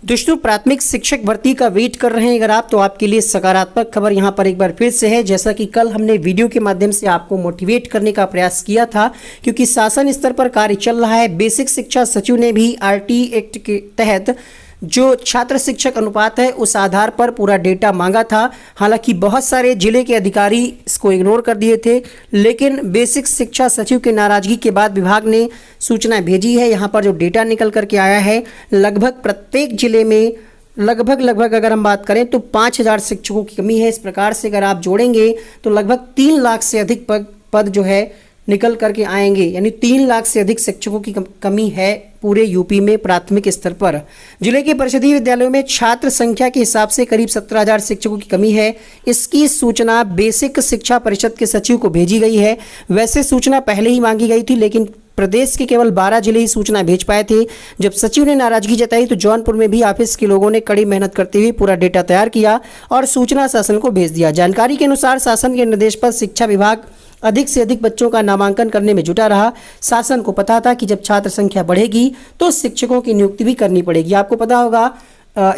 दोस्तों, प्राथमिक शिक्षक भर्ती का वेट कर रहे हैं अगर आप, तो आपके लिए सकारात्मक खबर यहाँ पर एक बार फिर से है। जैसा कि कल हमने वीडियो के माध्यम से आपको मोटिवेट करने का प्रयास किया था, क्योंकि शासन स्तर पर कार्य चल रहा है। बेसिक शिक्षा सचिव ने भी आरटी एक्ट के तहत जो छात्र शिक्षक अनुपात है उस आधार पर पूरा डेटा मांगा था। हालांकि बहुत सारे जिले के अधिकारी इसको इग्नोर कर दिए थे, लेकिन बेसिक शिक्षा सचिव की नाराजगी के बाद विभाग ने सूचना भेजी है। यहाँ पर जो डेटा निकल करके आया है, लगभग प्रत्येक जिले में लगभग अगर हम बात करें तो 5000 शिक्षकों की कमी है। इस प्रकार से अगर आप जोड़ेंगे तो लगभग 3 लाख से अधिक पद जो है निकल करके आएंगे, यानी 3 लाख से अधिक शिक्षकों की कमी है पूरे यूपी में प्राथमिक स्तर पर। जिले के परिषदीय विद्यालयों में छात्र संख्या के हिसाब से करीब 17,000 शिक्षकों की कमी है। इसकी सूचना बेसिक शिक्षा परिषद के सचिव को भेजी गई है। वैसे सूचना पहले ही मांगी गई थी, लेकिन प्रदेश के केवल 12 जिले ही सूचना भेज पाए थे। जब सचिव ने नाराजगी जताई तो जौनपुर में भी ऑफिस के लोगों ने कड़ी मेहनत करते हुए पूरा डेटा तैयार किया और सूचना शासन को भेज दिया। जानकारी के अनुसार शासन के निर्देश पर शिक्षा विभाग अधिक से अधिक बच्चों का नामांकन करने में जुटा रहा। शासन को पता था कि जब छात्र संख्या बढ़ेगी तो शिक्षकों की नियुक्ति भी करनी पड़ेगी। आपको पता होगा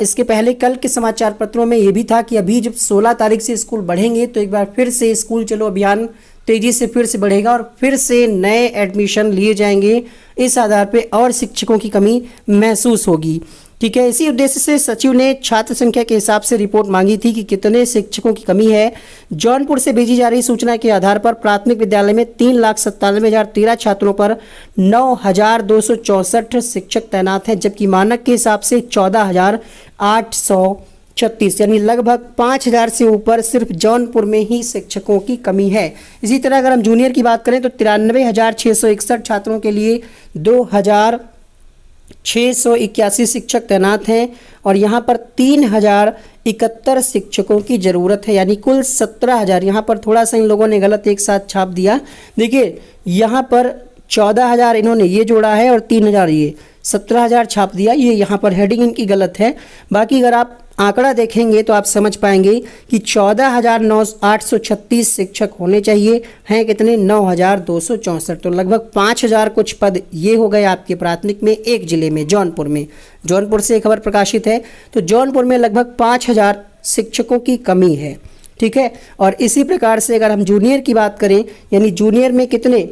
इसके पहले कल के समाचार पत्रों में ये भी था कि अभी जब 16 तारीख से स्कूल बढ़ेंगे तो एक बार फिर से स्कूल चलो अभियान तेजी से फिर से बढ़ेगा और फिर से नए एडमिशन लिए जाएंगे। इस आधार पे और शिक्षकों की कमी महसूस होगी। ठीक है, इसी उद्देश्य से सचिव ने छात्र संख्या के हिसाब से रिपोर्ट मांगी थी कि कितने शिक्षकों की कमी है। जौनपुर से भेजी जा रही सूचना के आधार पर प्राथमिक विद्यालय में 3,97,013 छात्रों पर 9,264 शिक्षक तैनात हैं, जबकि मानक के हिसाब से 14,836, यानी लगभग 5,000 से ऊपर सिर्फ जौनपुर में ही शिक्षकों की कमी है। इसी तरह अगर हम जूनियर की बात करें तो 93,661 छात्रों के लिए 2,681 शिक्षक तैनात हैं और यहाँ पर 3,071 शिक्षकों की ज़रूरत है, यानी कुल 17,000। यहाँ पर थोड़ा सा इन लोगों ने गलत एक साथ छाप दिया। देखिए यहाँ पर 14,000 इन्होंने ये जोड़ा है और 3,000 ये 17,000 छाप दिया। ये यहाँ पर हेडिंग इनकी गलत है। बाकी अगर आप आंकड़ा देखेंगे तो आप समझ पाएंगे कि 14,836 शिक्षक होने चाहिए, हैं कितने 9,264। तो लगभग 5,000 कुछ पद ये हो गए आपके प्राथमिक में एक जिले में, जौनपुर में। जौनपुर से खबर प्रकाशित है तो जौनपुर में लगभग 5,000 शिक्षकों की कमी है। ठीक है, और इसी प्रकार से अगर हम जूनियर की बात करें, यानी जूनियर में कितने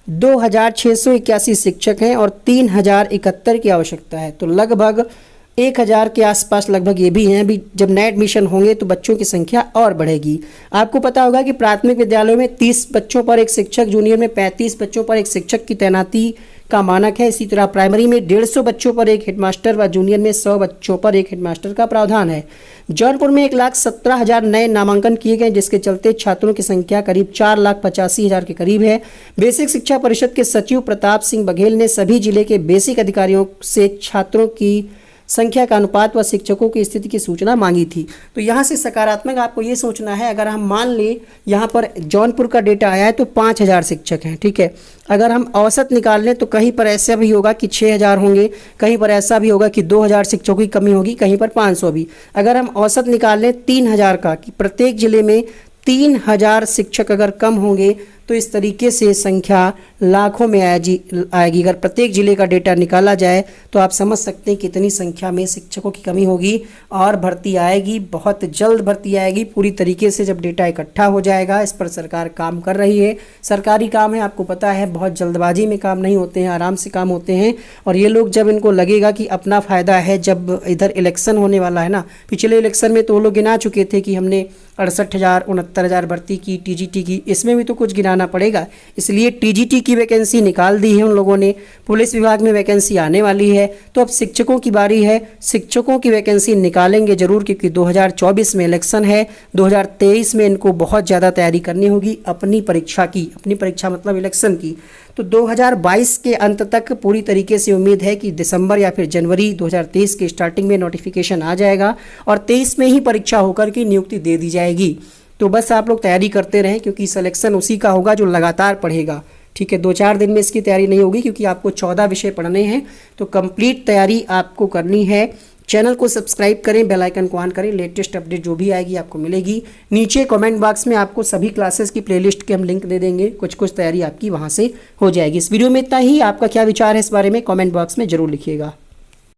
2,681 शिक्षक हैं और 3,071 की आवश्यकता है। तो लगभग 1,000 के आसपास लगभग ये भी हैं। अभी जब नए एडमिशन होंगे तो बच्चों की संख्या और बढ़ेगी। आपको पता होगा कि प्राथमिक विद्यालयों में 30 बच्चों पर एक शिक्षक, जूनियर में 35 बच्चों पर एक शिक्षक की तैनाती का मानक है। इसी तरह प्राइमरी में 150 बच्चों पर एक हेडमास्टर व जूनियर में 100 बच्चों पर एक हेडमास्टर का प्रावधान है। जौनपुर में 1,17,000 नए नामांकन किए गए, जिसके चलते छात्रों की संख्या करीब 4,85,000 के करीब है। बेसिक शिक्षा परिषद के सचिव प्रताप सिंह बघेल ने सभी जिले के बेसिक अधिकारियों से छात्रों की संख्या का अनुपात व शिक्षकों की स्थिति की सूचना मांगी थी। तो यहाँ से सकारात्मक आपको ये सोचना है, अगर हम मान लें यहाँ पर जौनपुर का डेटा आया है तो 5,000 शिक्षक हैं। ठीक है, अगर हम औसत निकाल लें तो कहीं पर ऐसा भी होगा कि 6,000 होंगे, कहीं पर ऐसा भी होगा कि 2,000 शिक्षकों की कमी होगी, कहीं पर 500 भी। अगर हम औसत निकाल लें 3,000 का, कि प्रत्येक जिले में 3,000 शिक्षक अगर कम होंगे तो इस तरीके से संख्या लाखों में आएगी। अगर प्रत्येक जिले का डेटा निकाला जाए तो आप समझ सकते हैं कितनी संख्या में शिक्षकों की कमी होगी और भर्ती आएगी, बहुत जल्द भर्ती आएगी पूरी तरीके से जब डेटा इकट्ठा हो जाएगा। इस पर सरकार काम कर रही है। सरकारी काम है, आपको पता है, बहुत जल्दबाजी में काम नहीं होते हैं, आराम से काम होते हैं। और ये लोग जब इनको लगेगा कि अपना फ़ायदा है, जब इधर इलेक्शन होने वाला है ना, पिछले इलेक्शन में तो वो लोग गिना चुके थे कि हमने 68,000 69,000 भर्ती की, टीजीटी की, इसमें भी तो कुछ गिनाना पड़ेगा। इसलिए टीजीटी की वैकेंसी निकाल दी है उन लोगों ने। पुलिस विभाग में वैकेंसी आने वाली है, तो अब शिक्षकों की बारी है। शिक्षकों की वैकेंसी निकालेंगे जरूर, क्योंकि 2024 में इलेक्शन है। 2023 में इनको बहुत ज़्यादा तैयारी करनी होगी अपनी परीक्षा की, अपनी परीक्षा मतलब इलेक्शन की। तो 2022 के अंत तक पूरी तरीके से उम्मीद है कि दिसंबर या फिर जनवरी 2023 के स्टार्टिंग में नोटिफिकेशन आ जाएगा और 23 में ही परीक्षा होकर की नियुक्ति दे दी जाएगी। तो बस आप लोग तैयारी करते रहें, क्योंकि सिलेक्शन उसी का होगा जो लगातार पढ़ेगा। ठीक है, 2-4 दिन में इसकी तैयारी नहीं होगी, क्योंकि आपको 14 विषय पढ़ने हैं। तो कंप्लीट तैयारी आपको करनी है। चैनल को सब्सक्राइब करें, बेल आइकन को ऑन करें, लेटेस्ट अपडेट जो भी आएगी आपको मिलेगी। नीचे कमेंट बॉक्स में आपको सभी क्लासेस की प्लेलिस्ट के हम लिंक दे देंगे, कुछ तैयारी आपकी वहाँ से हो जाएगी। इस वीडियो में इतना ही। आपका क्या विचार है इस बारे में कमेंट बॉक्स में जरूर लिखिएगा।